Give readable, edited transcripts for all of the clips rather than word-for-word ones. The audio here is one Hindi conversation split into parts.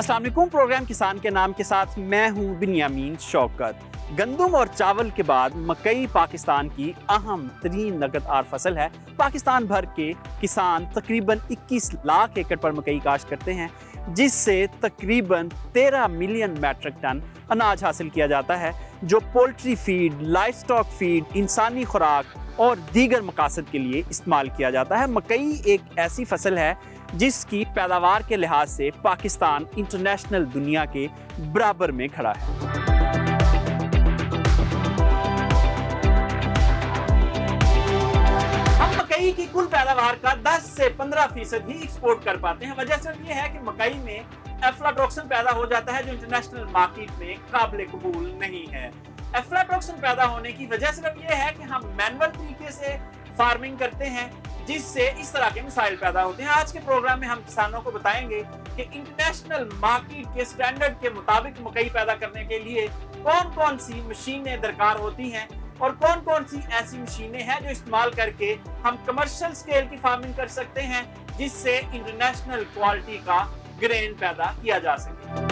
अस्सलाम वालेकुम। प्रोग्राम किसान के नाम के साथ मैं हूं बिन्यामीन शौकत। गंदम और चावल के बाद मकई पाकिस्तान की अहम तरीन नकद आर फसल है। पाकिस्तान भर के किसान तकरीबन 21 लाख एकड़ पर मकई काश्त करते हैं, जिससे तकरीबन 13 मिलियन मैट्रिक टन अनाज हासिल किया जाता है, जो poultry feed, life stock feed, इंसानी खुराक और दीगर मकासद के लिए इस्तेमाल किया जाता है। मकई एक ऐसी फसल है जिसकी पैदावार के लिहाज से पाकिस्तान इंटरनेशनल दुनिया के बराबर में खड़ा है। हम मकई की कुल पैदावार का 10 से 15% ही एक्सपोर्ट कर पाते हैं। वजह सिर्फ ये है कि मकई में एफ्लाटॉक्सिन पैदा हो जाता है, जो इंटरनेशनल मार्केट में काबिल कबूल नहीं है। एफ्लाटॉक्सिन पैदा होने की वजह सिर्फ ये है कि हम मैनुअल तरीके से फार्मिंग करते हैं, जिससे इस तरह के मिसाइल पैदा होते हैं। आज के प्रोग्राम में हम किसानों को बताएंगे कि इंटरनेशनल मार्केट के स्टैंडर्ड के मुताबिक मकई पैदा करने के लिए कौन कौन सी मशीनें दरकार होती हैं और कौन कौन सी ऐसी मशीनें हैं जो इस्तेमाल करके हम कमर्शियल स्केल की फार्मिंग कर सकते हैं, जिससे इंटरनेशनल क्वालिटी का ग्रेन पैदा किया जा सके।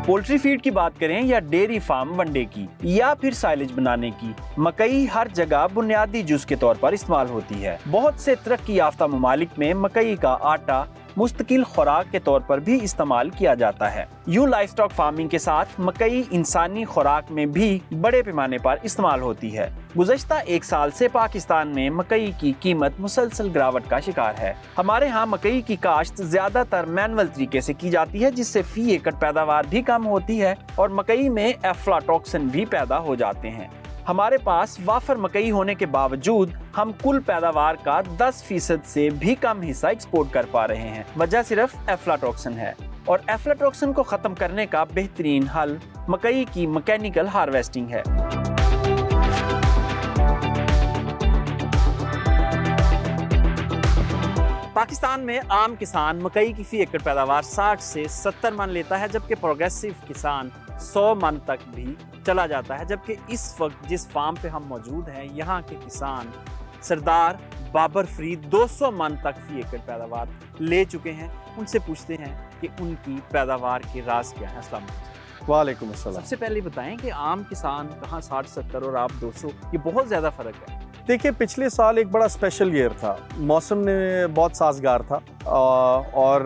पोल्ट्री फीड की बात करें या डेयरी फार्म वनडे की या फिर साइलेज बनाने की, मकई हर जगह बुनियादी जुज के तौर पर इस्तेमाल होती है। बहुत से तरक्की याफ्ता ममालिक में मकई का आटा मुस्तकिल खुराक के तौर पर भी इस्तेमाल किया जाता है। यूं लाइफ स्टॉक फार्मिंग के साथ मकई इंसानी खुराक में भी बड़े पैमाने पर इस्तेमाल होती है। गुज़श्ता 1 साल से पाकिस्तान में मकई की कीमत मुसलसल गिरावट का शिकार है। हमारे यहाँ मकई की काश्त ज्यादातर मैनुअल तरीके से की जाती है, जिससे फी एकड़ पैदावार भी कम होती है और मकई में एफ्लाटॉक्सिन भी पैदा हो जाते हैं। हमारे पास वाफर मकई होने के बावजूद हम कुल पैदावार का 10% से भी कम हिस्सा एक्सपोर्ट कर पा रहे हैं। वजह सिर्फ एफ्लाटॉक्सिन है और एफ्लाटॉक्सिन को खत्म करने का बेहतरीन हल मकई की मैकेनिकल हार्वेस्टिंग है। पाकिस्तान में आम किसान मकई की फी एकड़ पैदावार 60 से 70 मन लेता है, जबकि प्रोग्रेसिव किसान 100 मन तक भी चला जाता है। जबकि इस वक्त जिस फार्म पे हम मौजूद हैं, यहाँ के किसान सरदार बाबर फरीद 200 मन तक फी एकड़ पैदावार ले चुके हैं। उनसे पूछते हैं कि उनकी पैदावार के राज क्या है। अस्सलाम वालेकुम। वालेकुम अस्सलाम। सबसे पहले बताएं कि आम किसान कहाँ 60-70 और आप 200, ये बहुत ज़्यादा फ़र्क है। देखिए, पिछले साल एक बड़ा स्पेशल ईयर था। मौसम ने बहुत साजगार था और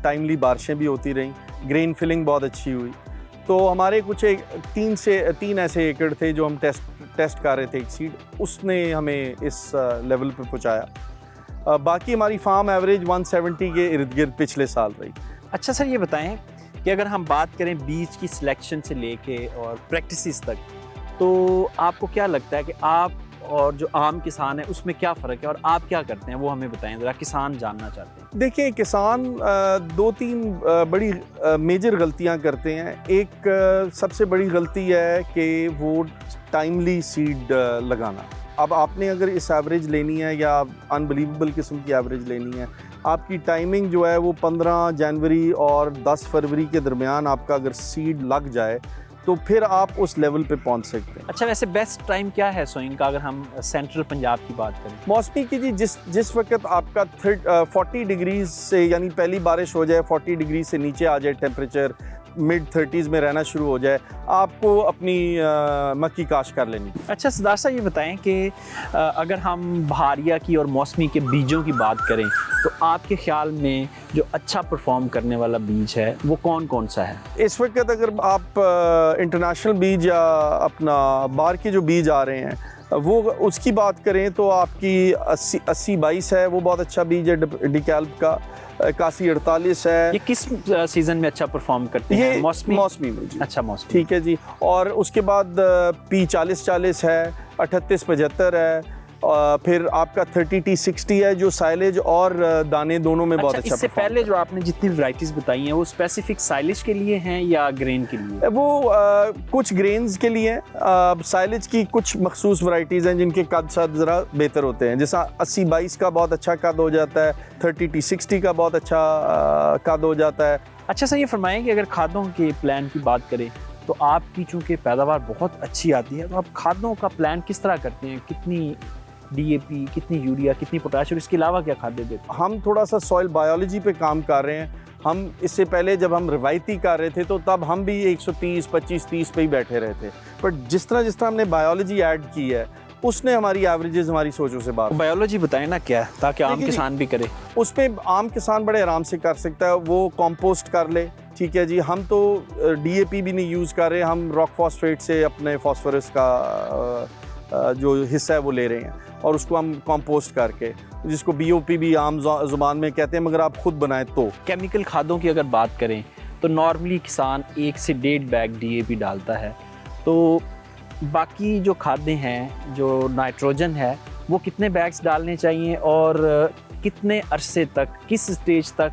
टाइमली बारिशें भी होती रहीं, ग्रेन फिलिंग बहुत अच्छी हुई। तो हमारे कुछ 3 ऐसे एकड़ थे जो हम टेस्ट कर रहे थे एक सीड, उसने हमें इस लेवल पे पहुंचाया। बाकी हमारी फार्म एवरेज 170 के इर्द गिर्द पिछले साल रही। अच्छा सर, ये बताएं कि अगर हम बात करें बीज की सिलेक्शन से लेके और प्रैक्टिसेस तक, तो आपको क्या लगता है कि आप और जो आम किसान है उसमें क्या फ़र्क है और आप क्या करते हैं, वो हमें बताएं ज़रा, किसान जानना चाहते हैं। देखिए, किसान 2-3 बड़ी मेजर गलतियां करते हैं। एक सबसे बड़ी गलती है कि वो टाइमली सीड लगाना। अब आपने अगर इस एवरेज लेनी है या अनबिलीवेबल किस्म की एवरेज लेनी है, आपकी टाइमिंग जो है वो 15 जनवरी और 10 फरवरी के दरमियान आपका अगर सीड लग जाए तो फिर आप उस लेवल पे पहुंच सकते हैं। अच्छा, वैसे बेस्ट टाइम क्या है सोइंग का, अगर हम सेंट्रल पंजाब की बात करें? मौसमी की जी, जिस वक्त आपका 40 डिग्रीज से, यानी पहली बारिश हो जाए, 40 डिग्री से नीचे आ जाए टेम्परेचर, मिड 30s में रहना शुरू हो जाए, आपको अपनी मक्की काश्त कर लेनी। अच्छा सरदार साहब, ये बताएं कि अगर हम बहारिया की और मौसमी के बीजों की बात करें, तो आपके ख्याल में जो अच्छा परफॉर्म करने वाला बीज है वो कौन कौन सा है इस वक्त? अगर आप इंटरनेशनल बीज या अपना बाहर के जो बीज आ रहे हैं वो उसकी बात करें, तो आपकी 80-22 है, वो बहुत अच्छा बीज है डिकैल्प का। 81-48 है। ये किस सीजन में अच्छा परफॉर्म करते हैं? ये मौसमी में जी। अच्छा, मौसमी, ठीक है जी। और उसके बाद P40-40 है, 38-75 है, फिर आपका 30T60 है जो साइलेज और दाने दोनों में बहुत अच्छा। इससे पहले जो आपने जितनी वैरायटीज बताई हैं वो स्पेसिफिक साइलेज के लिए हैं या ग्रेन के लिए? वो कुछ ग्रेन्स के लिए हैं। साइलेज की कुछ मखसूस वैरायटीज हैं जिनके कद साथ ज़रा बेहतर होते हैं, जैसा 80-22 का बहुत अच्छा कद हो जाता है, 30T60 का बहुत अच्छा कद हो जाता है। अच्छा सर, ये फरमाएं कि अगर खादों के प्लान की बात करें तो आपकी चूँकि पैदावार बहुत अच्छी आती है, तो आप खादों का प्लान किस तरह करते हैं? कितनी डीएपी, कितनी यूरिया, कितनी पोटाश और इसके अलावा क्या खाद्य देते हैं? हम थोड़ा सा सॉइल बायोलॉजी पे काम कर रहे हैं। हम इससे पहले जब हम रिवायती कर रहे थे तो तब हम भी 130, 25, 30 पे ही बैठे रहे थे, बट जिस तरह हमने बायोलॉजी ऐड की है उसने हमारी एवरेजेस हमारी सोचों से बाहर। बायोलॉजी बताएं ना क्या है, ताकि आम किसान भी करे। उस पे आम किसान बड़े आराम से कर सकता है, वो कंपोस्ट कर ले, ठीक है जी। हम तो डीएपी भी नहीं यूज़ कर रहे, हम रॉक फॉस्फेट से अपने फास्फोरस का जो हिस्सा है वो ले रहे हैं और उसको हम कंपोस्ट करके, जिसको बीओपी भी आम ज़ुबान में कहते हैं, मगर आप खुद बनाएं तो। केमिकल खादों की अगर बात करें तो नॉर्मली किसान 1 से 1.5 बैग डीएपी डालता है, तो बाकी जो खादें हैं, जो नाइट्रोजन है, वो कितने बैग्स डालने चाहिए और कितने अरसे तक, किस स्टेज तक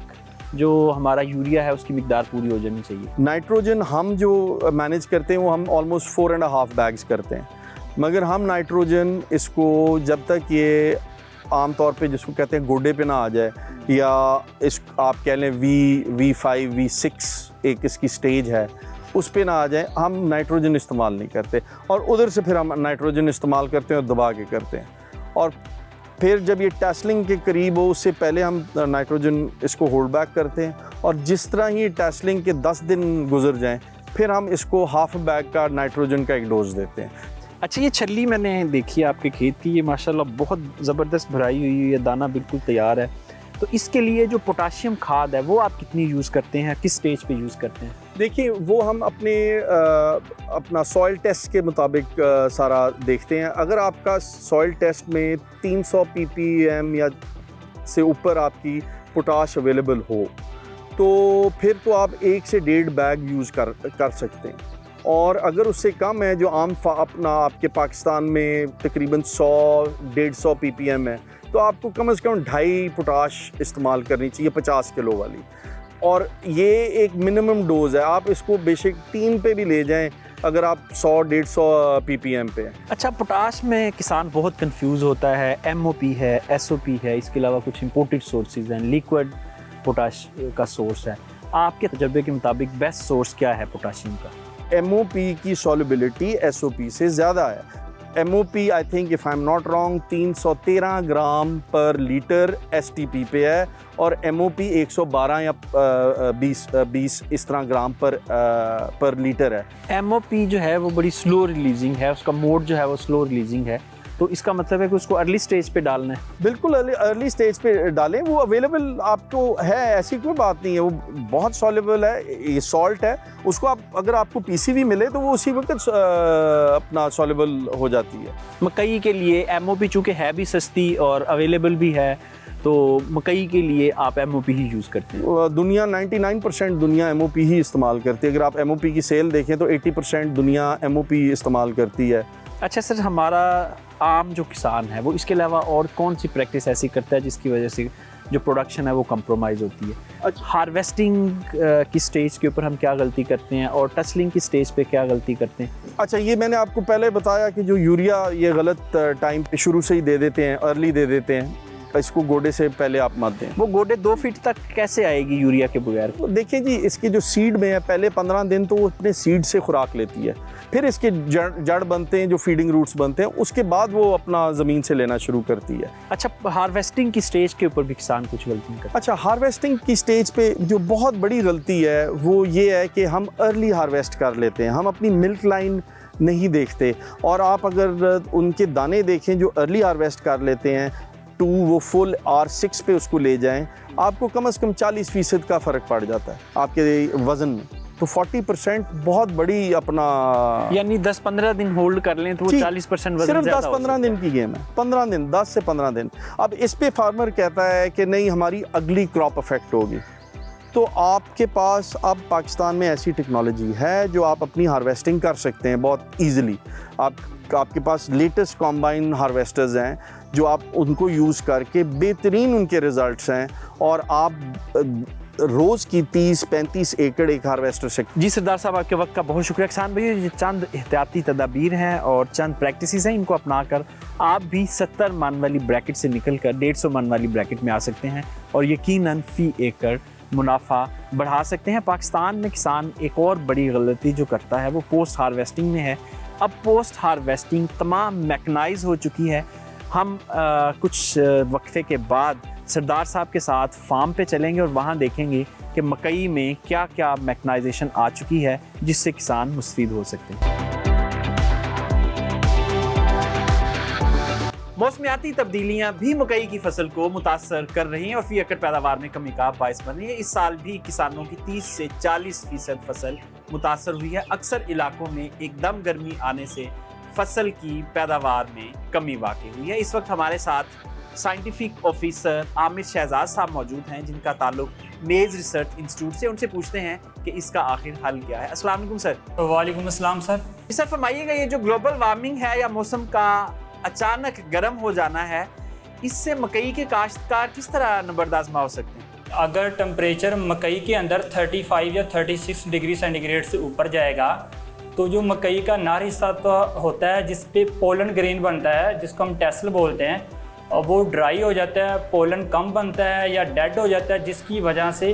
जो हमारा यूरिया है उसकी मिकदार पूरी हो जानी चाहिए? नाइट्रोजन हम जो मैनेज करते हैं वो हम ऑलमोस्ट 4.5 बैग्स करते हैं, मगर हम नाइट्रोजन इसको जब तक ये आम तौर पे जिसको कहते हैं गोडे पे ना आ जाए, या इस आप कह लें V5, V6 एक इसकी स्टेज है, उस पे ना आ जाए, हम नाइट्रोजन इस्तेमाल नहीं करते। और उधर से फिर हम नाइट्रोजन इस्तेमाल करते हैं और दबा के करते हैं, और फिर जब ये टेस्लिंग के करीब हो उससे पहले हम नाइट्रोजन इसको होल्ड बैक करते हैं, और जिस तरह ही टेस्लिंग के 10 दिन गुजर जाएं फिर हम इसको हाफ बैग का नाइट्रोजन का एक डोज देते हैं। अच्छा, ये छल्ली मैंने देखी है आपके खेत की, ये माशाल्लाह बहुत ज़बरदस्त भराई हुई है, दाना बिल्कुल तैयार है। तो इसके लिए जो पोटाशियम खाद है वो आप कितनी यूज़ करते हैं, किस स्टेज पे यूज़ करते हैं? देखिए, वो हम अपना सॉइल टेस्ट के मुताबिक सारा देखते हैं। अगर आपका सॉइल टेस्ट में 300 ppm या से ऊपर आपकी पोटाश अवेलेबल हो तो फिर तो आप 1 से 1.5 बैग यूज़ कर सकते हैं, और अगर उससे कम है, जो अपना आपके पाकिस्तान में तकरीबन 100-150 ppm है, तो आपको कम से कम 2.5 पोटाश इस्तेमाल करनी चाहिए 50 किलो वाली, और ये एक मिनिमम डोज है। आप इसको बेशक 3 पे भी ले जाएं अगर आप 100-150 ppm पे हैं। अच्छा, पोटाश में किसान बहुत कंफ्यूज होता है, MOP है, SOP है, इसके अलावा कुछ इंपोर्टेड सोर्सेज हैं, लिक्विड पोटाश का सोर्स है। आपके तजर्बे के मुताबिक बेस्ट सोर्स क्या है पोटाशियम का? MOP की सॉल्युबिलिटी SOP से ज़्यादा है। MOP I think if I am not wrong 313 ग्राम पर लीटर STP पे है, और MOP 112 या 20 इस तरह ग्राम पर लीटर है। MOP जो है वो बड़ी स्लो रिलीजिंग है, उसका मोड जो है वो स्लो रिलीजिंग है, तो इसका मतलब है कि उसको अर्ली स्टेज पे डालना है? बिल्कुल अर्ली स्टेज पे डालें, वो अवेलेबल आपको है, ऐसी कोई बात नहीं है, वो बहुत सॉल्युबल है, ये सॉल्ट है, उसको आप अगर आपको PCV मिले तो वो उसी वक्त अपना सॉल्युबल हो जाती है। मकई के लिए MOP चूँकि है भी सस्ती और अवेलेबल भी है, तो मकई के लिए आप MOP ही यूज़ करते हैं? दुनिया 99% दुनिया MOP ही इस्तेमाल करती है। अगर आप MOP की सेल देखें तो 80% दुनिया MOP इस्तेमाल करती है। अच्छा सर, हमारा आम जो किसान है वो इसके अलावा और कौन सी प्रैक्टिस ऐसी करता है जिसकी वजह से जो प्रोडक्शन है वो कंप्रोमाइज़ होती है? अच्छा, हार्वेस्टिंग की स्टेज के ऊपर हम क्या गलती करते हैं और टसलिंग की स्टेज पे क्या गलती करते हैं? अच्छा, ये मैंने आपको पहले बताया कि जो यूरिया ये गलत टाइम पे शुरू से ही दे देते हैं, अर्ली दे देते हैं, इसको गोडे से पहले आप मत दें। वो गोडे 2 फीट तक कैसे आएगी यूरिया के बगैर? तो देखिए जी, इसकी जो सीड में है, पहले 15 दिन तो वो अपने सीड से खुराक लेती है, फिर इसके जड़ बनते हैं, जो फीडिंग रूट्स बनते हैं, उसके बाद वो अपना ज़मीन से लेना शुरू करती है। अच्छा, हार्वेस्टिंग की स्टेज के ऊपर भी किसान कुछ गलती नहीं करता? अच्छा, हार्वेस्टिंग की स्टेज पे जो बहुत बड़ी गलती है वो ये है कि हम अर्ली हार्वेस्ट कर लेते हैं, हम अपनी मिल्क लाइन नहीं देखते, और आप अगर उनके दाने देखें जो अर्ली हार्वेस्ट कर लेते हैं, वो फुल R6 पे उसको ले जाएं, आपको कम से कम 40% का फ़र्क पड़ जाता है आपके वज़न में। तो 40% बहुत बड़ी अपना, यानी 10-15 दिन होल्ड कर लें तो वो 40% वज़न सिर्फ ज़्यादा हो 10-15 दिन की गेम है, 15 दिन, 10 से 15 दिन। अब इस पे फार्मर कहता है कि नहीं, हमारी अगली क्रॉप अफेक्ट होगी, तो आपके पास अब पाकिस्तान में ऐसी टेक्नोलॉजी है जो आप अपनी हार्वेस्टिंग कर सकते हैं बहुत ईजिली। आपके पास लेटेस्ट कॉम्बाइन हार्वेस्टर्स हैं जो आप उनको यूज़ करके बेहतरीन उनके रिजल्ट्स हैं, और आप रोज़ की 30-35 एकड़ एक हार्वेस्टर से। जी सरदार साहब, आपके वक्त का बहुत शुक्रिया। किसान भैया, ये चंद एहतियाती तदाबीर हैं और चंद प्रैक्टिसेस हैं, इनको अपनाकर आप भी 70 मन वाली ब्रैकेट से निकल कर 150 मन वाली ब्रैकेट में आ सकते हैं और यकीनन फ़ी एकड़ मुनाफा बढ़ा सकते हैं। पाकिस्तान में किसान एक और बड़ी गलती जो करता है वो पोस्ट हार्वेस्टिंग में है। अब पोस्ट हार्वेस्टिंग तमाम मैकनाइज हो चुकी है, हम कुछ वक्फे के बाद सरदार साहब के साथ फार्म पे चलेंगे और वहाँ देखेंगे कि मकई में क्या क्या मैकेनाइजेशन आ चुकी है जिससे किसान मुस्तफीद हो सकते हैं। मौसमियाती तब्दीलियां भी मकई की फसल को मुतासर कर रही हैं और फी एकड़ पैदावार में कमी का बायस बन रही है। इस साल भी किसानों की 30 से 40% फसल मुतासर हुई है। अक्सर इलाकों में एकदम गर्मी आने से फसल की पैदावार में कमी वाक़ई हुई है। इस वक्त हमारे साथ साइंटिफिक ऑफिसर आमिर शहजाद साहब मौजूद हैं जिनका ताल्लुक मेज़ रिसर्च इंस्टीट्यूट से। उनसे पूछते हैं कि इसका आखिर हल क्या है। अस्सलाम वालेकुम सर। वालेकुम अस्सलाम सर। सर फरमाइएगा, ये जो ग्लोबल वार्मिंग है या मौसम का अचानक गर्म हो जाना है, इससे मकई के काश्तकार किस तरह नंबरद आज़मा हो सकते हैं? अगर टेम्परेचर मकई के अंदर 35 या 36 डिग्री सेंटीग्रेड से ऊपर जाएगा तो जो मकई का नार हिस्सा तो होता है जिस पे पोलन ग्रेन बनता है, जिसको हम टेसल बोलते हैं, और वो ड्राई हो जाता है, पोलन कम बनता है या डेड हो जाता है, जिसकी वजह से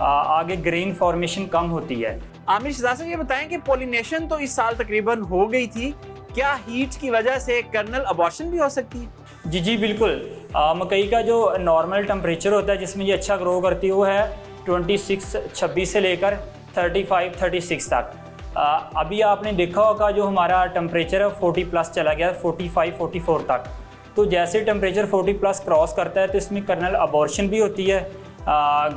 आगे ग्रेन फॉर्मेशन कम होती है। आमिर शहजाद साहब, ये बताएं कि पोलिनेशन तो इस साल तकरीबन हो गई थी, क्या हीट की वजह से कर्नल अबॉर्शन भी हो सकती है? जी बिल्कुल। मकई का जो नॉर्मल टेम्परेचर होता है जिसमें ये अच्छा ग्रो करती है वो है 26 से लेकर 35-36 तक। अभी आपने देखा होगा जो हमारा टेम्परेचर है 40 प्लस चला गया, 45-44 तक। तो जैसे टेम्परेचर 40 प्लस क्रॉस करता है तो इसमें कर्नल अबॉर्शन भी होती है।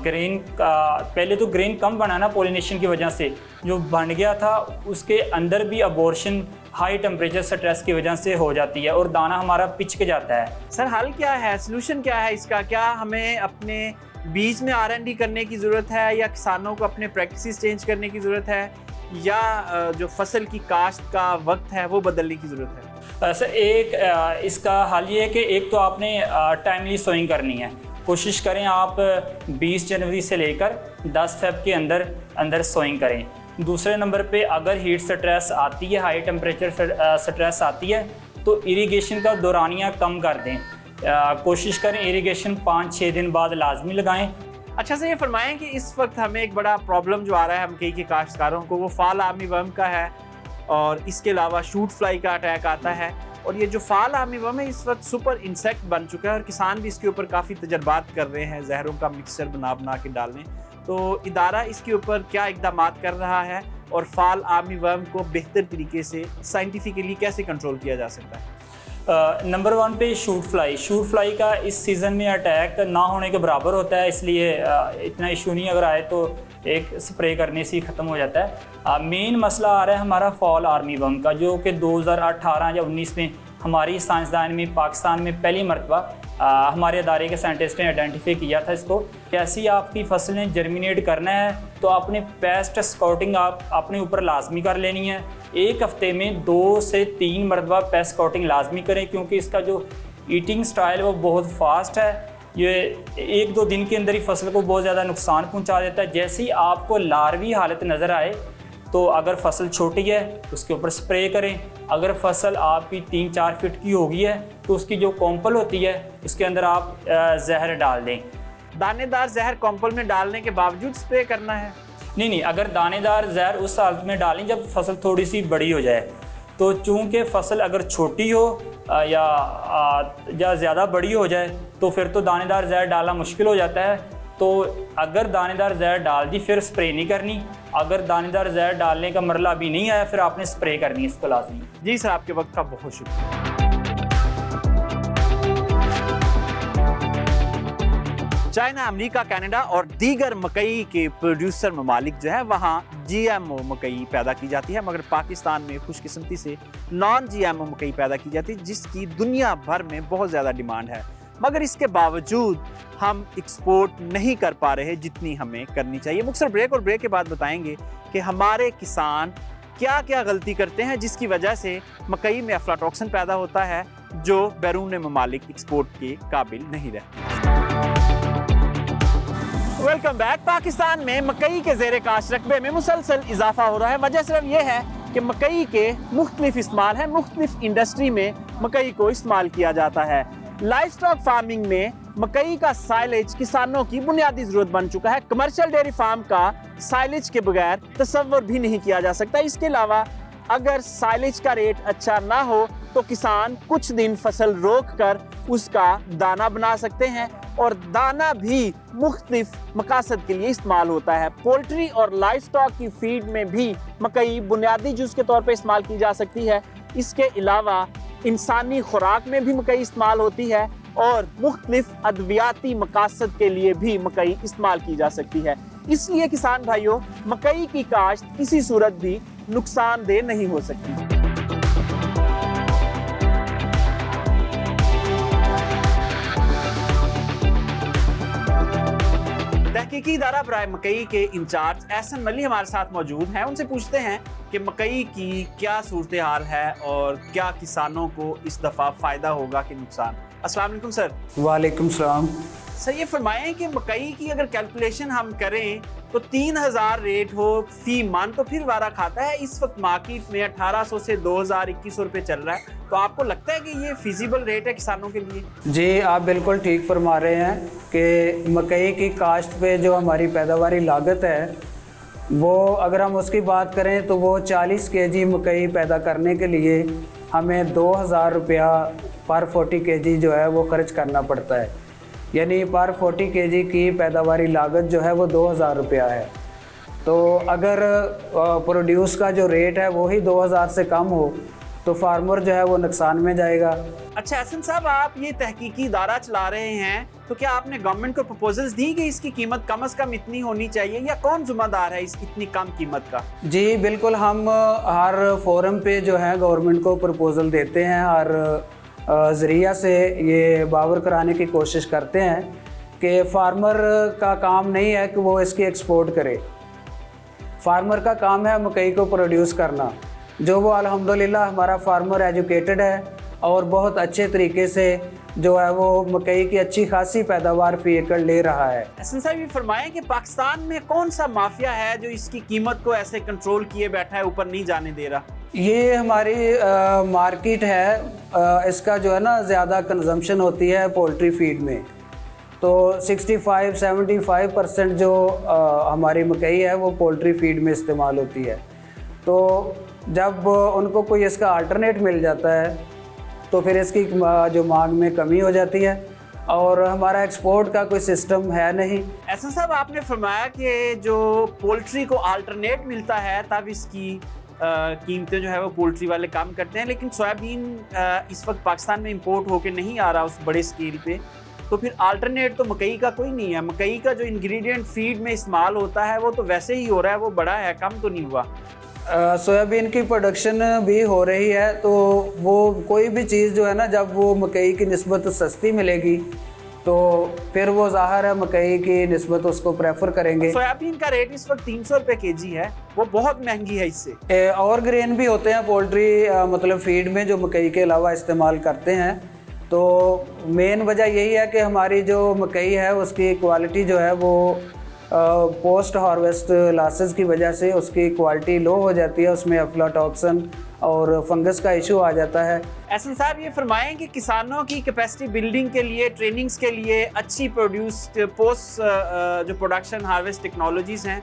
ग्रेन पहले तो ग्रेन कम बना ना पोलिनेशन की वजह से, जो बन गया था उसके अंदर भी अबॉर्शन हाई टेम्परेचर स्ट्रेस की वजह से हो जाती है और दाना हमारा पिचक जाता है। सर हल क्या है, सोल्यूशन क्या है इसका? क्या हमें अपने बीज में R&D करने की ज़रूरत है या किसानों को अपने प्रैक्टिसेस चेंज करने की ज़रूरत है या जो फसल की काश्त का वक्त है वो बदलने की ज़रूरत है? सर एक इसका हल ये है कि एक तो आपने टाइमली सोइंग करनी है। कोशिश करें आप 20 जनवरी से लेकर 10 फेब के अंदर सोइंग करें। दूसरे नंबर पे अगर हीट स्ट्रेस आती है, हाई टेम्परेचर स्ट्रेस आती है तो इरिगेशन का दौरानिया कम कर दें। कोशिश करें इरिगेशन 5-6 दिन बाद लाजमी लगाएं। अच्छा से ये फरमाएं कि इस वक्त हमें एक बड़ा प्रॉब्लम जो आ रहा है मकई के काश्तकारों को, वो फाल आर्मी वर्म का है और इसके अलावा शूट फ्लाई का अटैक आता है। और ये जो फाल आर्मी वर्म है इस वक्त सुपर इंसेक्ट बन चुका है और किसान भी इसके ऊपर काफ़ी तजर्बात कर रहे हैं, जहरों का मिक्सचर बना के डालने। तो इदारा इसके ऊपर क्या इक़दाम कर रहा है और फाल आर्मी वर्म को बेहतर तरीके से साइंटिफिकली कैसे कंट्रोल किया जा सकता है? नंबर 1 पे शूट फ्लाई का इस सीज़न में अटैक ना होने के बराबर होता है, इसलिए इतना इशू नहीं। अगर आए तो एक स्प्रे करने से ही ख़त्म हो जाता है। मेन मसला आ रहा है हमारा फॉल आर्मी वर्म का, जो कि 2018 या 19 में हमारी साइंसदान में पाकिस्तान में पहली मरतबा हमारे अदारे के साइंटिस्ट ने आइडेंटिफाई किया था इसको। जैसे ही आपकी फसलें जर्मिनेट करना है तो आपने पेस्ट स्काउटिंग आप अपने ऊपर लाजमी कर लेनी है। एक हफ्ते में 2 से 3 मरतबा पेस्ट स्काउटिंग लाजमी करें, क्योंकि इसका जो ईटिंग स्टाइल वो बहुत फास्ट है। ये 1-2 दिन के अंदर ही फसल को बहुत ज़्यादा नुकसान पहुंचा देता है। जैसे ही आपको लार्वी हालत नज़र आए तो अगर फसल छोटी है उसके ऊपर स्प्रे करें। अगर फसल आपकी 3-4 फीट की होगी है तो उसकी जो कॉम्पल होती है उसके अंदर आप जहर डाल दें। दानेदार जहर कॉम्पल में डालने के बावजूद स्प्रे करना है? नहीं, अगर दानेदार जहर उस हालत में डालें जब फसल थोड़ी सी बड़ी हो जाए। तो चूँकि फसल अगर छोटी हो या ज़्यादा बड़ी हो जाए तो फिर तो दानेदार जहर डालना मुश्किल हो जाता है। तो अगर दानेदार जहर डाल दी फिर स्प्रे नहीं करनी। अगर दानेदार जहर डालने का मरला अभी नहीं आया फिर आपने स्प्रे करनी है इसको लाजमी। जी सर, आपके वक्त का बहुत शुक्रिया। चाइना, अमेरिका, कनाडा और दीगर मकई के प्रोड्यूसर ममालिक जो है वहाँ GMO मकई पैदा की जाती है, मगर पाकिस्तान में खुशकिस्मती से नॉन GMO मकई पैदा की जाती है जिसकी दुनिया भर में बहुत ज़्यादा डिमांड है। मगर इसके बावजूद हम एक्सपोर्ट नहीं कर पा रहे जितनी हमें करनी चाहिए। मुख्तसर ब्रेक और ब्रेक के बाद बताएंगे कि हमारे किसान क्या क्या गलती करते हैं जिसकी वजह से मकई में अफ्लाटॉक्सिन पैदा होता है जो बैरून ममालिक एक्सपोर्ट के काबिल नहीं रहते। Welcome back. पाकिस्तान में मकई के ज़ेरे काश्त रकबे में मुसलसल इजाफा हो रहा है। वजह सिर्फ ये है कि मकई के मुख्तलिफ इस्तेमाल है, मुख्तलिफ इंडस्ट्री में मकई को इस्तेमाल किया जाता है। लाइव स्टॉक फार्मिंग में मकई का साइलेज किसानों की बुनियादी जरूरत बन चुका है। कमर्शियल डेयरी फार्म का साइलेज के बगैर तस्वर भी नहीं किया जा सकता। इसके अलावा अगर साइलेज का रेट अच्छा ना हो तो किसान कुछ दिन फसल रोक कर उसका दाना बना सकते हैं और दाना भी मुख्तलिफ मकासद के लिए इस्तेमाल होता है। पोल्ट्री और लाइव स्टॉक की फीड में भी मकई बुनियादी जुज़ के तौर पर इस्तेमाल की जा सकती है। इसके अलावा इंसानी खुराक में भी मकई इस्तेमाल होती है और मुख्तलिफ अद्वियाती मकासद के लिए भी मकई इस्तेमाल की जा सकती है। इसलिए किसान भाइयों, मकई की काश्त किसी सूरत भी नुकसानदेह नहीं हो सकती। तहकीकी इदारा बराए मकई के इंचार्ज एहसन मली हमारे साथ मौजूद हैं। उनसे पूछते हैं कि मकई की क्या सूरत हाल है और क्या किसानों को इस दफ़ा फ़ायदा होगा कि नुकसान। अस्सलाम वालेकुम सर। वालेकुम सलाम। सर ये फरमाएं कि मकई की अगर कैलकुलेशन हम करें तो 3000 रेट हो फी मन तो फिर वारा खाता है। इस वक्त मार्केट में 1800 से 2000-2100 रुपये चल रहा है, तो आपको लगता है कि ये फिजिबल रेट है किसानों के लिए? जी, आप बिल्कुल ठीक फरमा रहे हैं कि मकई की काश्त पे जो हमारी पैदावारी लागत है वो अगर हम उसकी बात करें तो वो 40 केजी मकई पैदा करने के लिए हमें 2000 रुपया पर 40 केजी जो है वो खर्च करना पड़ता है। यानी पर 40 केजी की पैदावारी लागत जो है वो 2000 रुपया है। तो अगर प्रोड्यूस का जो रेट है वो ही 2000 से कम हो तो फार्मर जो है वो नुकसान में जाएगा। अच्छा एहसन साहब, आप ये तहकीकी इदारा चला रहे हैं, तो क्या आपने गवर्नमेंट को प्रपोजल्स दी कि इसकी कीमत कम से कम इतनी होनी चाहिए, या कौन जिम्मेदार है इस इतनी कम कीमत का? जी बिल्कुल, हम हर फोरम पे जो है गवर्नमेंट को प्रपोजल देते हैं, हर ज़रिया से ये बावर कराने की कोशिश करते हैं कि फार्मर का काम नहीं है कि वो इसकी एक्सपोर्ट करे। फार्मर का काम है मकई को प्रोड्यूस करना, जो वो अल्हम्दुलिल्लाह हमारा फार्मर एजुकेटेड है और बहुत अच्छे तरीके से जो है वो मकई की अच्छी खासी पैदावार फी एकड़ ले रहा है। एहसन साहब ये फरमाएं कि पाकिस्तान में कौन सा माफिया है जो इसकी कीमत को ऐसे कंट्रोल किए बैठा है, ऊपर नहीं जाने दे रहा? ये हमारी मार्केट है, इसका जो है ना ज़्यादा कंजम्पशन होती है पोल्ट्री फीड में। तो 65-75% जो हमारी मकई है वो पोल्ट्री फीड में इस्तेमाल होती है। तो जब उनको कोई इसका अल्टरनेट मिल जाता है तो फिर इसकी जो मांग में कमी हो जाती है और हमारा एक्सपोर्ट का कोई सिस्टम है नहीं। एहसन साहब आपने फरमाया कि जो पोल्ट्री को अल्टरनेट मिलता है तब इसकी कीमतें जो है वो पोल्ट्री वाले कम करते हैं, लेकिन सोयाबीन इस वक्त पाकिस्तान में इंपोर्ट होके नहीं आ रहा उस बड़े स्केल पे, तो फिर अल्टरनेट तो मकई का कोई नहीं है। मकई का जो इंग्रेडिएंट फीड में इस्तेमाल होता है वो तो वैसे ही हो रहा है, वो बड़ा है, कम तो नहीं हुआ। सोयाबीन की प्रोडक्शन भी हो रही है, तो वो कोई भी चीज़ जो है ना जब वो मकई की निस्बत सस्ती मिलेगी तो फिर वो ज़ाहिर है मकई की निस्बत उसको प्रेफर करेंगे। सोयाबीन का रेट इस वक्त 300 रुपये केजी है, वो बहुत महंगी है इससे। और ग्रेन भी होते हैं पोल्ट्री मतलब फीड में जो मकई के अलावा इस्तेमाल करते हैं। तो मेन वजह यही है कि हमारी जो मकई है उसकी क्वालिटी जो है वो पोस्ट हार्वेस्ट लॉसेस की वजह से उसकी क्वालिटी लो हो जाती है, उसमें अफ्लाटॉक्सिन और फंगस का इशू आ जाता है। एहसन साहब ये फरमाएं कि किसानों की कैपेसिटी बिल्डिंग के लिए, ट्रेनिंग्स के लिए अच्छी पोस्ट जो प्रोडक्शन हार्वेस्ट टेक्नोलॉजीज़ हैं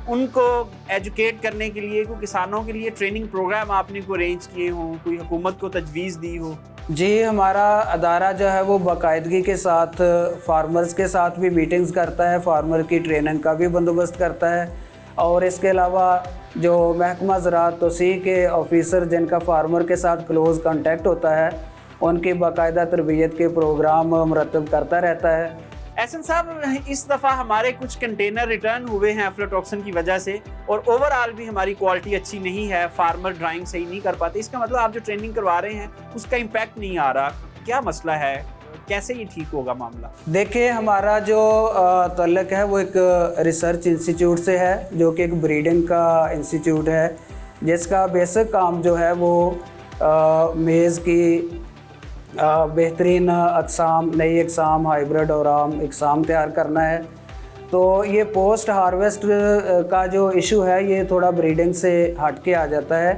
उनको एजुकेट करने के लिए कोई किसानों के लिए ट्रेनिंग प्रोग्राम आपने को अरेंज किए हों, कोई हुकूमत को तजवीज़ दी हो? जी, हमारा अदारा जो है वो बाकायदगी के साथ फार्मर्स के साथ भी मीटिंग्स करता है, फार्मर की ट्रेनिंग का भी बंदोबस्त करता है और इसके अलावा जो महकमा ज़राअत तोसीह के ऑफिसर जिनका फार्मर के साथ क्लोज़ कांटेक्ट होता है उनकी बाकायदा तरबियत के प्रोग्राम मुरतब करता रहता है। एहसन साहब इस दफ़ा हमारे कुछ कंटेनर रिटर्न हुए हैं अफ्लाटॉक्सिन की वजह से और ओवरऑल भी हमारी क्वालिटी अच्छी नहीं है, फार्मर ड्राइंग सही नहीं कर पाते। इसका मतलब आप जो ट्रेनिंग करवा रहे हैं उसका इम्पैक्ट नहीं आ रहा, क्या मसला है, कैसे ये ठीक होगा मामला? देखिए, हमारा जो तल्लक है वो एक रिसर्च इंस्टीट्यूट से है जो कि एक ब्रीडिंग का इंस्टीट्यूट है जिसका बेसिक काम जो है वो मेज़ की बेहतरीन अक़साम, नई अक़साम, हाइब्रिड और आम अक़साम तैयार करना है। तो ये पोस्ट हार्वेस्ट का जो इशू है ये थोड़ा ब्रीडिंग से हट के आ जाता है।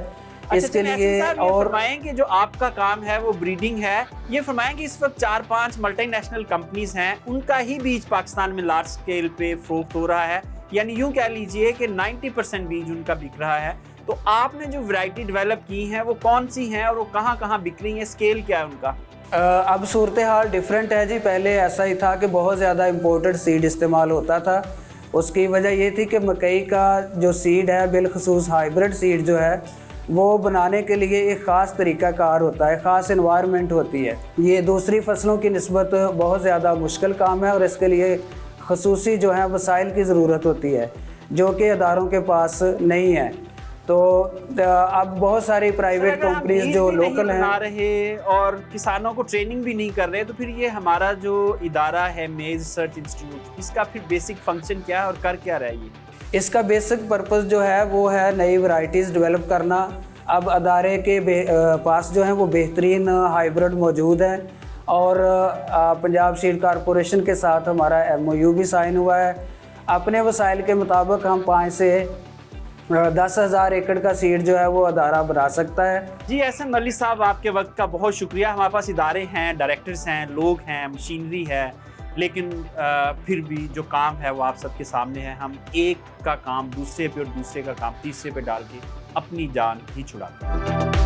इसके लिए और फरमाएं कि जो आपका काम है वो ब्रीडिंग है, ये फरमाएं कि इस वक्त 4-5 मल्टीनेशनल कंपनीज हैं, उनका ही बीज पाकिस्तान में लार्ज स्केल पे फ़रोख्त हो रहा है, यानी यूँ कह लीजिए कि 90% बीज उनका बिक रहा है। तो आपने जो वैरायटी डेवलप की हैं वो कौन सी हैं और वो कहाँ कहाँ बिक रही हैं, स्केल क्या है उनका? अब सूरत हाल डिफरेंट है जी। पहले ऐसा ही था कि बहुत ज़्यादा इम्पोर्टेड सीड इस्तेमाल होता था। उसकी वजह ये थी कि मकई का जो सीड है, बिलखसूस हाइब्रिड सीड जो है, वो बनाने के लिए एक ख़ास तरीक़ाकार होता है, ख़ास इन्वायरमेंट होती है। ये दूसरी फसलों की निस्बत बहुत ज़्यादा मुश्किल काम है और इसके लिए खसूसी जो है वसाइल की ज़रूरत होती है, जो कि अदारों के पास नहीं है। तो अब बहुत सारी प्राइवेट कंपनीज जो लोकल हैं बना रहे और किसानों को ट्रेनिंग भी नहीं कर रहे, तो फिर ये हमारा जो इदारा है मेज रिसर्च इंस्टीट्यूट, इसका फिर बेसिक फंक्शन क्या है और कर क्या रहा है ये? इसका बेसिक पर्पस जो है वो है नई वैरायटीज़ डेवलप करना। अब अदारे के पास जो है वो बेहतरीन हाइब्रिड मौजूद हैं और पंजाब सीड कॉरपोरेशन के साथ हमारा MOU भी साइन हुआ है। अपने वसाइल के मुताबिक हम 5 से 10,000 एकड़ का सीड जो है वो अदारा बना सकता है। जी एहसन मलिक साहब, आपके वक्त का बहुत शुक्रिया। हमारे पास इदारे हैं, डायरेक्टर्स हैं, लोग हैं, मशीनरी है, लेकिन फिर भी जो काम है वो आप सबके सामने है। हम एक का काम दूसरे पे और दूसरे का काम तीसरे पे डाल के अपनी जान ही छुड़ाते हैं।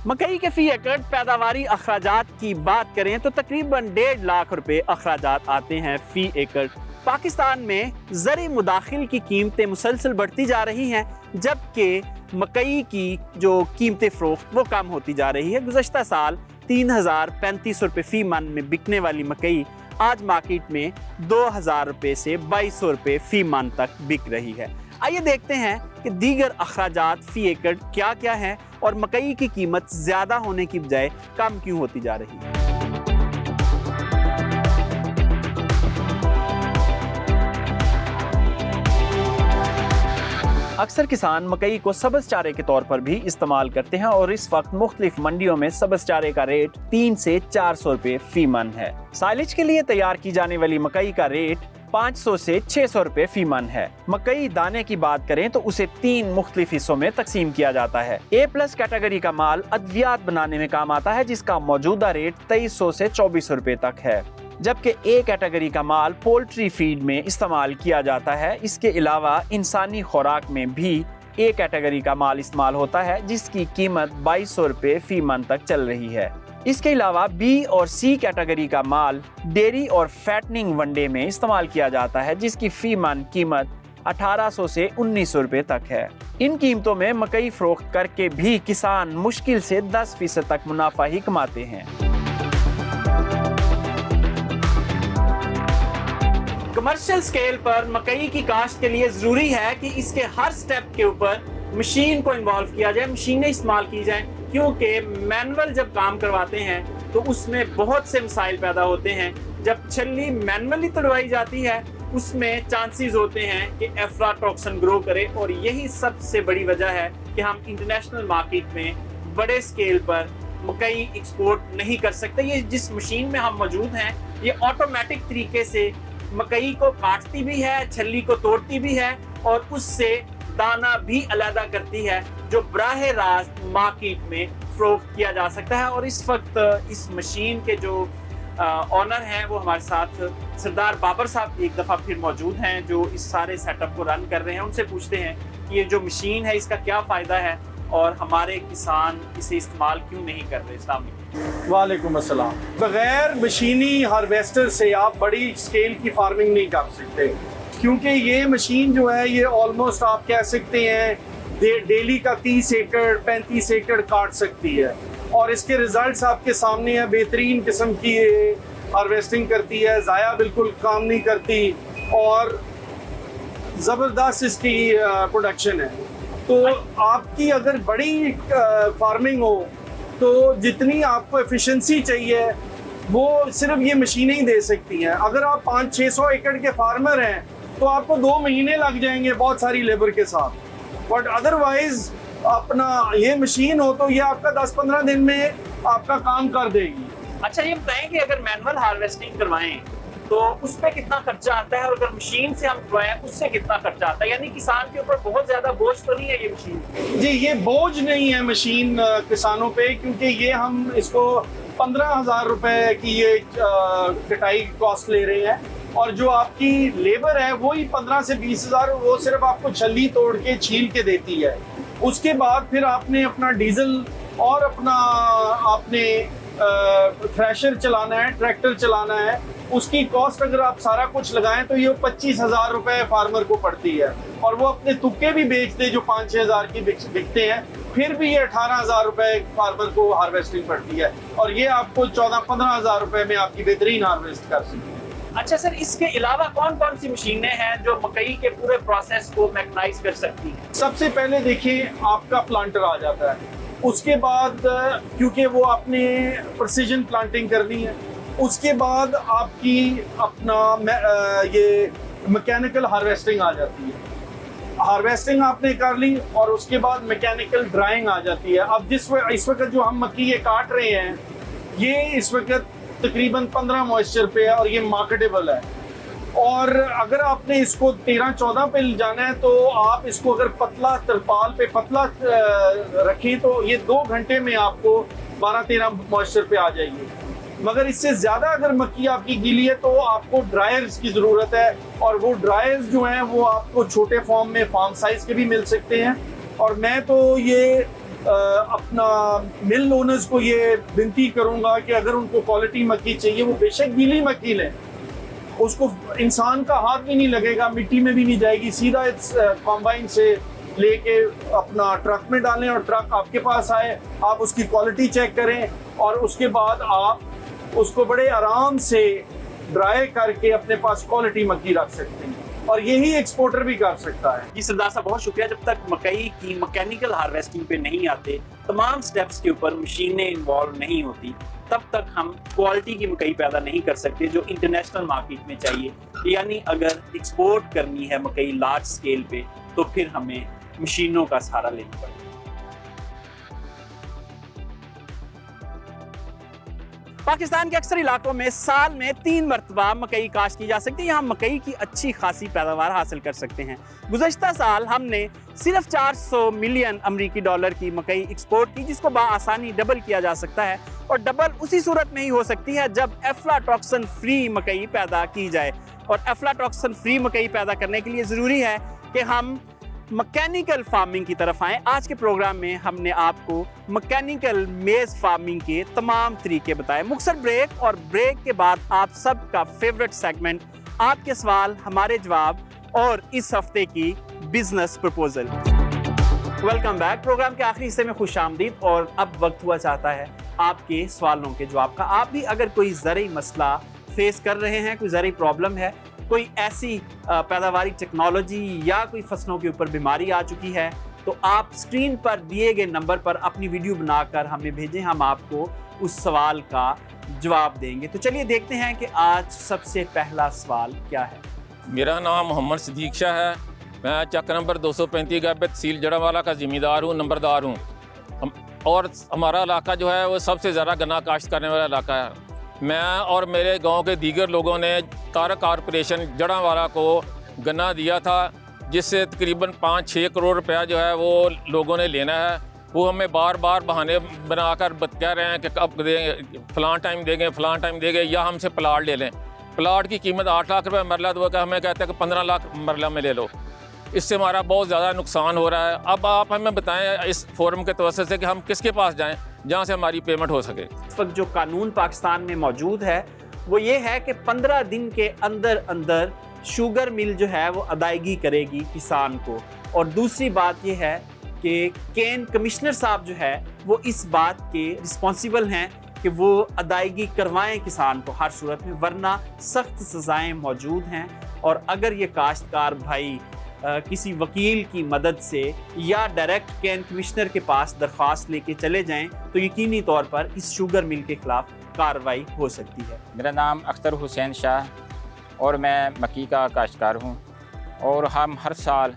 मकई के फी एकड़ पैदावारी अखराजात की बात करें तो तकरीबन 1.5 लाख रुपए अखराजात आते हैं फी एकड़। पाकिस्तान में ज़री मुदाखिल की कीमतें मुसलसल बढ़ती जा रही हैं, जबकि मकई की जो कीमतें फ़रोख्त वो कम होती जा रही है। गुज़श्ता साल 3,035 रुपये फ़ी मन में बिकने वाली मकई आज मार्केट में 2,000 रुपये से 2,200 रुपये फ़ी मन तक बिक रही है। आइए देखते हैं कि दीगर अखराजात फ़ी एकड़ क्या क्या हैं और मकई की कीमत ज़्यादा होने की बजाय कम क्यों होती जा रही है। अक्सर किसान मकई को सब्ज़ चारे के तौर पर भी इस्तेमाल करते हैं और इस वक्त मुख्तलिफ मंडियों में सब्ज़ चारे का रेट 300 से 400 रुपये फी मन है। साइलेज के लिए तैयार की जाने वाली मकई का रेट 500 से 600 रुपये फी मन है। मकई दाने की बात करें तो उसे 3 मुख्तलिफ हिस्सों में तकसीम किया जाता है। A+ कैटेगरी का माल अद्वियात बनाने में काम आता है, जिसका मौजूदा रेट 2300 से 2400 रुपये तक है, जबकि A कैटेगरी का माल पोल्ट्री फीड में इस्तेमाल किया जाता है। इसके अलावा इंसानी खुराक में भी A कैटेगरी का माल इस्तेमाल होता है, जिसकी कीमत 2200 रुपये फी मन तक चल रही है। इसके अलावा B और C कैटेगरी का माल डेयरी और फैटनिंग वनडे में इस्तेमाल किया जाता है, जिसकी फी मन कीमत 1800 से 1900 रुपये तक है। इन कीमतों में मकई फरोख्त करके भी किसान मुश्किल से 10% तक मुनाफा ही कमाते हैं। कमर्शियल स्केल पर मकई की काश्त के लिए जरूरी है कि इसके हर स्टेप के ऊपर मशीन को इन्वॉल्व किया जाए, मशीनें इस्तेमाल की जाएं, क्योंकि मैनुअल जब काम करवाते हैं तो उसमें बहुत से मसाइल पैदा होते हैं। जब छल्ली मैनुअली तोड़वाई जाती है उसमें चांसेस होते हैं कि एफ्लाटॉक्सिन ग्रो करे, और यही सबसे बड़ी वजह है कि हम इंटरनेशनल मार्केट में बड़े स्केल पर मकई एक्सपोर्ट नहीं कर सकते। ये जिस मशीन में हम मौजूद हैं ये ऑटोमेटिक तरीके से मकई को काटती भी है, छल्ली को तोड़ती भी है और उससे दाना भी अलग करती है, जो बराह रास्त मार्केट में फरोख्त किया जा सकता है। और इस वक्त इस मशीन के जो ऑनर हैं वो हमारे साथ सरदार बाबर साहब एक दफ़ा फिर मौजूद हैं, जो इस सारे सेटअप को रन कर रहे हैं। उनसे पूछते हैं कि ये जो मशीन है इसका क्या फ़ायदा है और हमारे किसान इसे इस्तेमाल क्यों नहीं कर रहे। इस्लाम वालेकुम अस्सलाम। बगैर मशीनी हार्वेस्टर से आप बड़ी स्केल की फार्मिंग नहीं कर सकते, क्योंकि ये मशीन जो है ये ऑलमोस्ट आप कह सकते हैं डेली का 30 एकड़ 35 एकड़ काट सकती है, और इसके रिजल्ट्स आपके सामने हैं। बेहतरीन किस्म की ये हार्वेस्टिंग करती है, ज़ाया बिल्कुल काम नहीं करती और ज़बरदस्त इसकी प्रोडक्शन है। तो आपकी अगर बड़ी फार्मिंग हो तो जितनी आपको एफिशिएंसी चाहिए वो सिर्फ ये मशीनें ही दे सकती हैं। अगर आप 500-600 एकड़ के फार्मर हैं तो आपको 2 महीने लग जाएंगे बहुत सारी लेबर के साथ, बट अदरवाइज अपना ये मशीन हो तो ये आपका 10-15 दिन में आपका काम कर देगी। अच्छा ये बताएं कि अगर मैनुअल हार्वेस्टिंग करवाएं तो उस पर कितना खर्चा आता है, और अगर मशीन से हम ढुआएं उससे कितना खर्चा आता है? यानी किसान के ऊपर बहुत ज्यादा बोझ तो नहीं है ये मशीन? जी, ये बोझ नहीं है मशीन किसानों पे, क्योंकि ये हम इसको 15,000 रुपए की ये कटाई कॉस्ट ले रहे हैं, और जो आपकी लेबर है वही 15 से 20,000, वो सिर्फ आपको छल्ली तोड़ के छील के देती है। उसके बाद फिर आपने अपना डीजल और अपना आपने थ्रेशर चलाना है, ट्रैक्टर चलाना है, उसकी कॉस्ट अगर आप सारा कुछ लगाएं तो ये 25,000 रुपए फार्मर को पड़ती है, और वो अपने तुक्के भी बेच दे जो 5-6 हज़ार की बिकते हैं, फिर भी ये 18,000 रुपए फार्मर को हार्वेस्टिंग पड़ती है, और ये आपको 14-15 हज़ार रुपए में आपकी बेहतरीन हार्वेस्ट कर सकती है। अच्छा सर, इसके अलावा कौन कौन सी मशीनें हैं जो मकई के पूरे प्रोसेस को मैकेनाइज कर सकती हैं? सबसे पहले देखिए आपका प्लांटर आ जाता है, उसके बाद क्योंकि वो आपने प्रिसीजन प्लांटिंग करनी है, उसके बाद आपकी अपना ये मैकेनिकल हार्वेस्टिंग आ जाती है। हार्वेस्टिंग आपने कर ली और उसके बाद मैकेनिकल ड्राइंग आ जाती है। अब इस वक्त जो हम मक्की ये काट रहे हैं, ये इस वक्त तकरीबन 15 मॉइस्चर पे है और ये मार्केटेबल है, और अगर आपने इसको 13-14 पे ले जाना है तो आप इसको अगर पतला तरपाल पे पतला रखें तो ये 2 घंटे में आपको 12-13 मॉइस्चर पे आ जाएगी। मगर इससे ज़्यादा अगर मक्की आपकी गीली है तो आपको ड्रायर्स की ज़रूरत है, और वो ड्रायर्स जो हैं वो आपको छोटे फॉर्म में फार्म साइज़ के भी मिल सकते हैं। और मैं तो ये अपना मिल ओनर्स को ये विनती करूँगा कि अगर उनको क्वालिटी मक्की चाहिए वो बेशक गीली मक्की लें, उसको इंसान का हाथ भी नहीं लगेगा, मिट्टी में भी नहीं जाएगी, सीधा इस कॉम्बाइन से लेके अपना ट्रक में डालें और ट्रक आपके पास आए, आप उसकी क्वालिटी चेक करें और उसके बाद आप उसको बड़े आराम से ड्राई करके अपने पास क्वालिटी मक्की रख सकते हैं, और यही एक्सपोर्टर भी कर सकता है। जी सरदार साहब, बहुत शुक्रिया। जब तक मकई की मैकेनिकल हार्वेस्टिंग पे नहीं आते, तमाम स्टेप्स के ऊपर मशीनें इन्वॉल्व नहीं होती, तब तक हम क्वालिटी की मकई पैदा नहीं कर सकते जो इंटरनेशनल मार्केट में चाहिए। यानी अगर एक्सपोर्ट करनी है मकई लार्ज स्केल पे तो फिर हमें मशीनों का सहारा लेना पड़ेगा। पाकिस्तान के अक्सर इलाकों में साल में 3 मरतबा मकई काश्त की जा सकती है। यहाँ मकई की अच्छी खासी पैदावार हासिल कर सकते हैं। गुज़श्ता साल हमने सिर्फ 400 मिलियन अमरीकी डॉलर की मकई एक्सपोर्ट की, जिसको बआसानी डबल किया जा सकता है, और डबल उसी सूरत में ही हो सकती है जब एफ्लाटॉक्सिन फ्री मकई पैदा की जाए। और एफ्लाटॉक्सिन फ्री मकई पैदा करने के लिए ज़रूरी है कि हम मैकेनिकल फार्मिंग की तरफ आएँ। आज के प्रोग्राम में हमने आपको मैकेनिकल मेज़ फार्मिंग के तमाम तरीके बताए। मुख्तसर ब्रेक, और ब्रेक के बाद आप सबका फेवरेट सेगमेंट, आपके सवाल हमारे जवाब, और इस हफ्ते की business proposal. Welcome back. Programme के आखिरी हिस्से में खुशामदीद, और अब वक्त हुआ चाहता है आपके सवालों के जवाब का। आप भी अगर कोई ज़रूरी मसला फेस कर रहे हैं, कोई ज़रूरी प्रॉब्लम है, कोई ऐसी पैदावारी टेक्नोलॉजी या कोई फसलों के ऊपर बीमारी आ चुकी है, तो आप स्क्रीन पर दिए गए नंबर पर अपनी वीडियो बनाकर हमें भेजें, हम आपको उस सवाल का जवाब देंगे। तो चलिए देखते हैं कि आज सबसे पहला सवाल क्या है। मेरा नाम मोहम्मद सिद्दीक शाह है। मैं चक नंबर 235 गैब तहसील जड़ावाला का ज़िम्मेदार हूँ, नंबरदार हूँ। और हमारा इलाका जो है वो सबसे ज़्यादा गन्ना काश्त करने वाला इलाका है। मैं और मेरे गांव के दीगर लोगों ने कारक कॉरपोरेशन जड़ावाला को गन्ना दिया था, जिससे तकरीबन 5-6 करोड़ रुपया जो है वो लोगों ने लेना है। वो हमें बार बार बहाने बनाकर कह रहे हैं कि कब देंगे, फ़लाँ टाइम देंगे, फ़लाँ टाइम देंगे, या हमसे प्लाट ले लें। प्लाट की कीमत 8 लाख रुपये मरला, तो हमें कहते हैं कि 15 लाख मरला में ले लो। इससे हमारा बहुत ज़्यादा नुकसान हो रहा है। अब आप हमें बताएं इस फोरम के तवज्जो से कि हम किसके पास जाएं जहां से हमारी पेमेंट हो सके। इस वक्त जो कानून पाकिस्तान में मौजूद है वो ये है कि 15 दिन के अंदर अंदर शुगर मिल जो है वो अदायगी करेगी किसान को। और दूसरी बात ये है कि केन कमिश्नर साहब जो है वो इस बात के रिस्पॉन्सिबल हैं कि वो अदायगी करवाएं किसान को हर सूरत में, वरना सख्त सज़ाएँ मौजूद हैं। और अगर ये काश्तकार भाई किसी वकील की मदद से या डायरेक्ट केन कमिश्नर के पास दरख्वास्त लेके चले जाएं तो यकीनी तौर पर इस शुगर मिल के खिलाफ कार्रवाई हो सकती है। मेरा नाम अख्तर हुसैन शाह और मैं मक्की का काश्तकार हूँ, और हम हर साल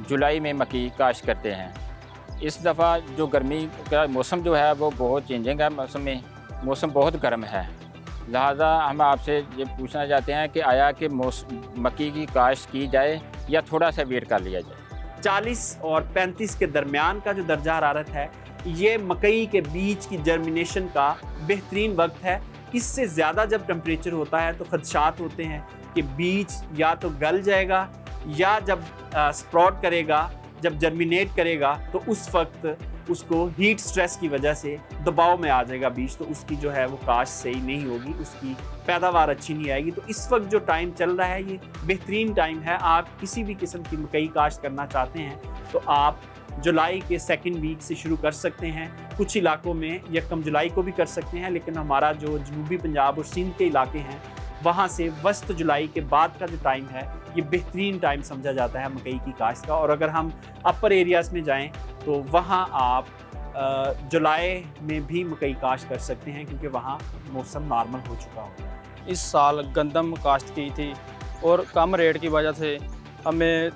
जुलाई में मक्की काश्त करते हैं। इस दफ़ा जो गर्मी का मौसम जो है वो बहुत चेंजिंग है। मौसम बहुत गर्म है, लिहाजा हम आपसे ये पूछना चाहते हैं कि आया कि मक्की की काश्त की जाए या थोड़ा सा वेट कर लिया जाए। 40 और 35 के दरमियान का जो दर्जा हरारत है, ये मकई के बीज की जर्मिनेशन का बेहतरीन वक्त है। इससे ज़्यादा जब टेम्परेचर होता है तो खदशात होते हैं कि बीज या तो गल जाएगा या जब स्प्राउट करेगा, जब जर्मिनेट करेगा तो उस वक्त उसको हीट स्ट्रेस की वजह से दबाव में आ जाएगा बीज, तो उसकी जो है वो काश्त सही नहीं होगी, उसकी पैदावार अच्छी नहीं आएगी। तो इस वक्त जो टाइम चल रहा है ये बेहतरीन टाइम है। आप किसी भी किस्म की मकई काश्त करना चाहते हैं तो आप जुलाई के सेकंड वीक से शुरू कर सकते हैं। कुछ इलाकों में यकम जुलाई को भी कर सकते हैं, लेकिन हमारा जो जनूबी पंजाब और सिंध के इलाके हैं वहाँ से वस्त जुलाई के बाद का जो टाइम है ये बेहतरीन टाइम समझा जाता है मकई की काश्त का। और अगर हम अपर एरियाज़ में जाएं तो वहाँ आप जुलाई में भी मकई काश्त कर सकते हैं, क्योंकि वहाँ मौसम नॉर्मल हो चुका होता है। इस साल गंदम काश्त की थी और कम रेट की वजह से हमें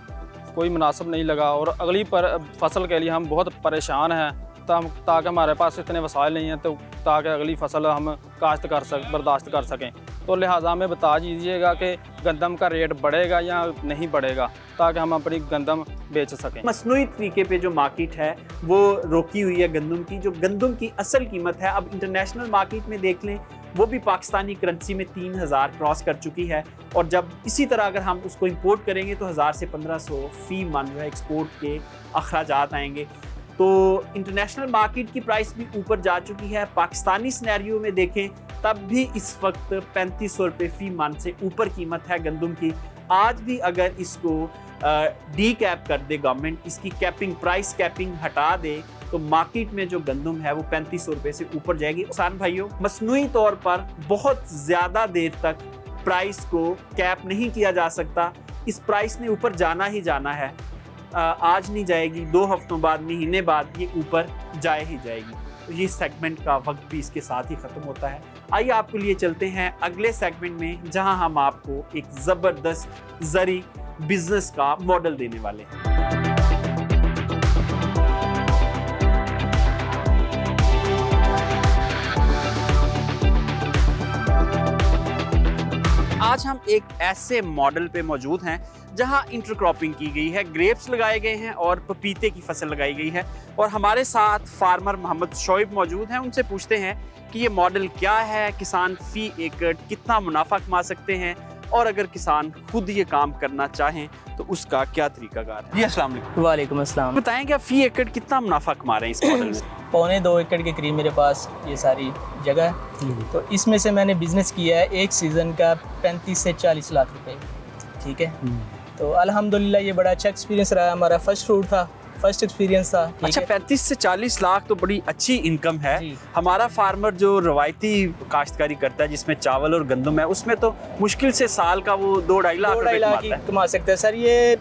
कोई मुनासिब नहीं लगा और अगली फसल के लिए हम बहुत परेशान हैं। ताकि हमारे पास इतने वसाइल नहीं हैं तो ताकि अगली फसल हम बर्दाश्त कर सकें, तो लिहाजा हमें बता दीजिएगा कि गंदम का रेट बढ़ेगा या नहीं बढ़ेगा ताकि हम अपनी गंदम बेच सकें। मसनूई तरीके पे जो मार्केट है वो रोकी हुई है गंदम की। जो गंदम की असल कीमत है अब इंटरनेशनल मार्केट में देख लें, वो भी पाकिस्तानी करेंसी में 3000 क्रॉस कर चुकी है। और जब इसी तरह अगर हम उसको इंपोर्ट करेंगे तो 1000 से 1500 फी मन जो है एक्सपोर्ट के अखराजात आएंगे। तो इंटरनेशनल मार्केट की प्राइस भी ऊपर जा चुकी है। पाकिस्तानी सिनेरियो में देखें तब भी इस वक्त 3500 रुपये फी मन से ऊपर कीमत है गंदम की। आज भी अगर इसको डी कैप कर दे गवर्नमेंट, इसकी कैपिंग प्राइस कैपिंग हटा दे, तो मार्केट में जो गंदम है वो 3500 रुपये से ऊपर जाएगी। किसान भाइयों, मसनूई तौर पर बहुत ज़्यादा देर तक प्राइस को कैप नहीं किया जा सकता। इस प्राइस ने ऊपर जाना ही जाना है। आज नहीं जाएगी, 2 हफ्तों बाद, महीने बाद ये ऊपर जाए ही जाएगी। तो ये सेगमेंट का वक्त भी इसके साथ ही ख़त्म होता है। आइए आपके लिए चलते हैं अगले सेगमेंट में, जहां हम आपको एक ज़बरदस्त ज़री बिजनेस का मॉडल देने वाले हैं। आज हम एक ऐसे मॉडल पे मौजूद हैं जहां इंटरक्रॉपिंग की गई है, ग्रेप्स लगाए गए हैं और पपीते की फसल लगाई गई है। और हमारे साथ फार्मर मोहम्मद शोएब मौजूद हैं। उनसे पूछते हैं कि ये मॉडल क्या है, किसान फी एकड़ कितना मुनाफा कमा सकते हैं, और अगर किसान खुद ये काम करना चाहें तो उसका क्या तरीकाकार है। जी अस्सलाम वालेकुम। वालेकुम अस्सलाम। बताएं कि आप फी एकड़ कितना मुनाफा कमा रहे हैं इस मॉडल में? 1.25 एकड़ के करीब मेरे पास ये सारी जगह है। तो इसमें से मैंने बिज़नेस किया है एक सीज़न का 35 से 40 लाख रुपए। ठीक है, तो अल्हम्दुलिल्लाह ये बड़ा अच्छा एक्सपीरियंस रहा। हमारा फर्स्ट फ्रूट था, फर्स्ट एक्सपीरियंस था। अच्छा, 35 से 40 लाख तो बड़ी अच्छी इनकम है। हमारा फार्मर जो रवायती काश्तकारी करता है जिसमें चावल और गंदम है, उसमें तो मुश्किल से साल का वो 2-2.5 लाख रुपए कमा सकते हैं। सर ये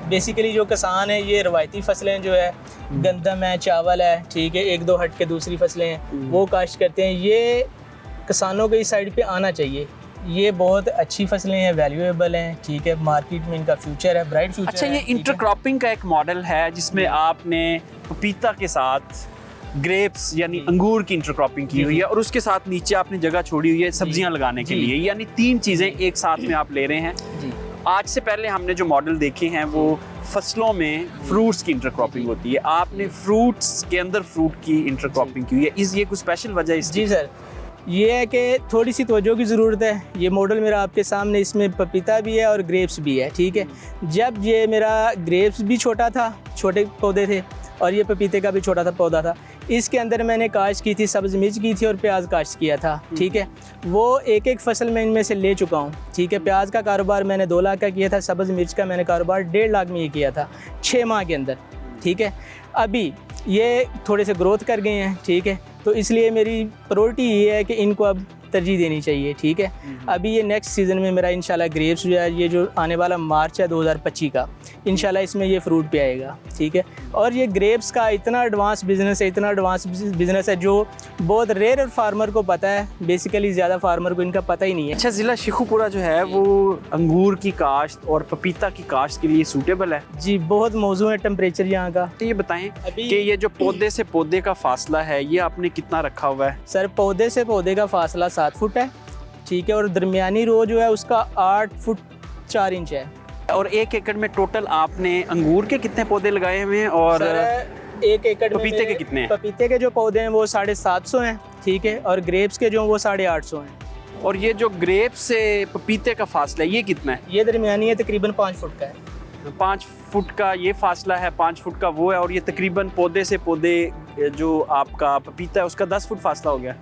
बेसिकली जो किसान है ये रवायती फसलें जो है गंदम है, चावल है, ठीक है, 1-2 हट के दूसरी फसलें हैं वो काश्त करते हैं। ये किसानों को इस साइड पे आना चाहिए। ये बहुत अच्छी फसलें हैं, वैल्यूएबल हैं, ठीक है, मार्केट में इनका फ्यूचर है, ब्राइट फ्यूचर। अच्छा, ये इंटरक्रॉपिंग का एक मॉडल है जिसमें आपने पपीता के साथ ग्रेप्स यानी अंगूर की इंटरक्रॉपिंग की हुई है और उसके साथ नीचे आपने जगह छोड़ी हुई है सब्जियां लगाने के लिए, यानी 3 चीज़ें एक साथ में आप ले रहे हैं। आज से पहले हमने जो मॉडल देखे हैं वो फसलों में फ्रूट्स की इंटरक्रॉपिंग होती है, आपने फ्रूट्स के अंदर फ्रूट की इंटरक्रॉपिंग की हुई है। ये कोई स्पेशल वजह है? जी सर, ये है कि थोड़ी सी तवज्जो की ज़रूरत है। ये मॉडल मेरा आपके सामने, इसमें पपीता भी है और ग्रेप्स भी है। ठीक है, जब ये मेरा ग्रेप्स भी छोटा था, छोटे पौधे थे, और ये पपीते का भी छोटा सा पौधा था, इसके अंदर मैंने काश्त की थी, सब्ज़ मिर्च की थी और प्याज काश्त किया था। ठीक है, वो एक फसल मैं इनमें से ले चुका हूँ। ठीक है, प्याज का कारोबार मैंने 2 लाख का किया था, सब्ज़ मिर्च का मैंने कारोबार 1.5 लाख में ये किया था 6 माह के अंदर। ठीक है, अभी ये थोड़े से ग्रोथ कर गए हैं। ठीक है, तो इसलिए मेरी प्रायोरिटी ये है कि इनको अब तरजीह देनी चाहिए। ठीक है, अभी ये नेक्स्ट सीज़न में मेरा इंशाल्लाह ग्रेप्स जो है, ये जो आने वाला मार्च है 2025 का, इंशाल्लाह इसमें ये फ्रूट पे आएगा। ठीक है, और ये ग्रेप्स का इतना एडवांस बिज़नेस है, इतना एडवांस बिज़नेस है जो बहुत रेयर फार्मर को पता है, बेसिकली ज़्यादा फार्मर को इनका पता ही नहीं है। अच्छा, ज़िला शेखुपुरा जो है वो अंगूर की काश्त और पपीता की काश्त के लिए सूटेबल है? जी, बहुत मौजूद है टेम्परेचर यहाँ का। तो ये बताएं कि ये जो पौधे से पौधे का फासला है ये आपने कितना रखा हुआ है? सर, पौधे से पौधे का फासला 7 फुट है ठीक है, और दरमियानी रो जो है उसका 8 फुट 4 इंच है। और 1 एकड़ में टोटल आपने अंगूर के कितने पौधे लगाए हुए हैं और सर 1 एकड़ में पपीते के कितने हैं? पपीते के जो पौधे हैं वो 750 हैं, ठीक है, और ग्रेप्स के जो वो 850 हैं। और ये जो ग्रेप से पपीते का फासला है ये कितना है? ये दरमियानी है, तकरीबन 5 फुट का है। 5 फुट का ये फासला है, 5 फुट का वो है, और ये तकरीबन पौधे से पौधे जो आपका पपीता है उसका 10 फुट फासला हो गया,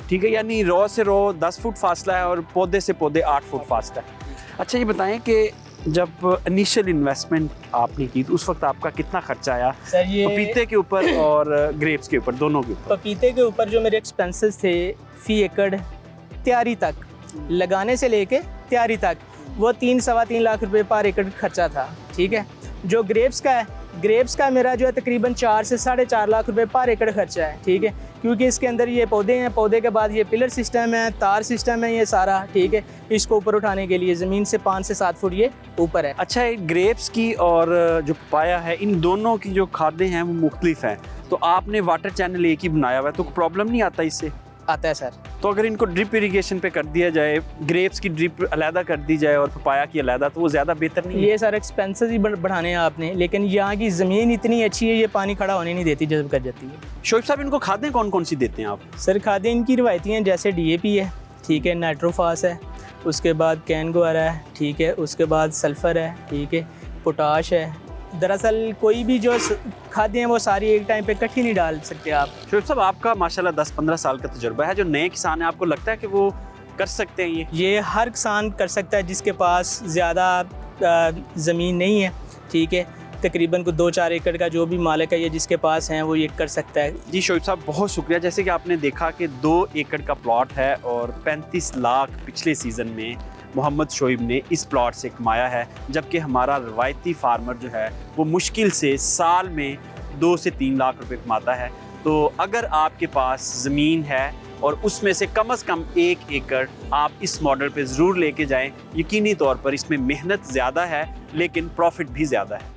ठीक है। यानी रो से रो 10 फुट फासला है और पौधे से पौधे 8 फुट फासला है। अच्छा ये बताएं कि जब इनिशियल इन्वेस्टमेंट आपने की तो उस वक्त आपका कितना खर्चा आया सर ये पपीते के ऊपर और ग्रेप्स के ऊपर, दोनों के ऊपर? पपीते के ऊपर जो मेरे एक्सपेंसेस थे फी एकड़ तैयारी तक, लगाने से लेके तैयारी तक, वो 3-3.25 लाख रुपए पर एकड़ खर्चा था, ठीक है। जो ग्रेप्स का है, ग्रेप्स का मेरा जो है तकरीबन 4 से 4.5 लाख रुपए पर एकड़ खर्चा है, ठीक है, क्योंकि इसके अंदर ये पौधे हैं, पौधे के बाद ये पिलर सिस्टम है, तार सिस्टम है, ये सारा, ठीक है। इसको ऊपर उठाने के लिए ज़मीन से 5 से 7 फुट ये ऊपर है। अच्छा ये ग्रेप्स की और जो पपाया है, इन दोनों की जो खादें हैं वो मुख्तलिफ हैं, तो आपने वाटर चैनल एक ही बनाया हुआ है, तो प्रॉब्लम नहीं आता इससे? आता है सर। तो अगर इनको ड्रिप इरिगेशन पे कर दिया जाए, ग्रेप्स की ड्रिप अलहदा कर दी जाए और पपाया की अलहदा, तो वो ज़्यादा बेहतर नहीं है? ये सारे एक्सपेंसेस ही बढ़ाने हैं आपने, लेकिन यहाँ की ज़मीन इतनी अच्छी है, ये पानी खड़ा होने नहीं देती, जज़ब कर जाती है। शोएब साहब इनको खादें कौन कौन सी देते हैं आप? सर खादें इनकी रिवायती हैं, जैसे DAP है, ठीक है, नाइट्रोफास है, उसके बाद कैनगोआरा है, ठीक है, उसके बाद सल्फ़र है, ठीक है, पोटाश है। दरअसल कोई भी जो खादें हैं वो सारी एक टाइम पे इकट्ठी नहीं डाल सकते आप। शोएब साहब आपका माशाल्लाह 10-15 साल का तजुर्बा है, जो नए किसान हैं आपको लगता है कि वो कर सकते हैं ये हर किसान कर सकता है जिसके पास ज़्यादा ज़मीन नहीं है, ठीक है, तकरीबन को 2-4 एकड़ का जो भी मालिक है ये जिसके पास हैं वो ये कर सकता है। जी शोएब साहब बहुत शुक्रिया। जैसे कि आपने देखा कि 2 एकड़ का प्लॉट है और 35 लाख पिछले सीज़न में मोहम्मद शोएब ने इस प्लॉट से कमाया है, जबकि हमारा रवायती फार्मर जो है वो मुश्किल से साल में 2 से 3 लाख रुपए कमाता है। तो अगर आपके पास ज़मीन है और उसमें से कम 1 एकड़ आप इस मॉडल पे ज़रूर लेके जाएं, यकीनी तौर पर इसमें मेहनत ज़्यादा है लेकिन प्रॉफिट भी ज़्यादा है।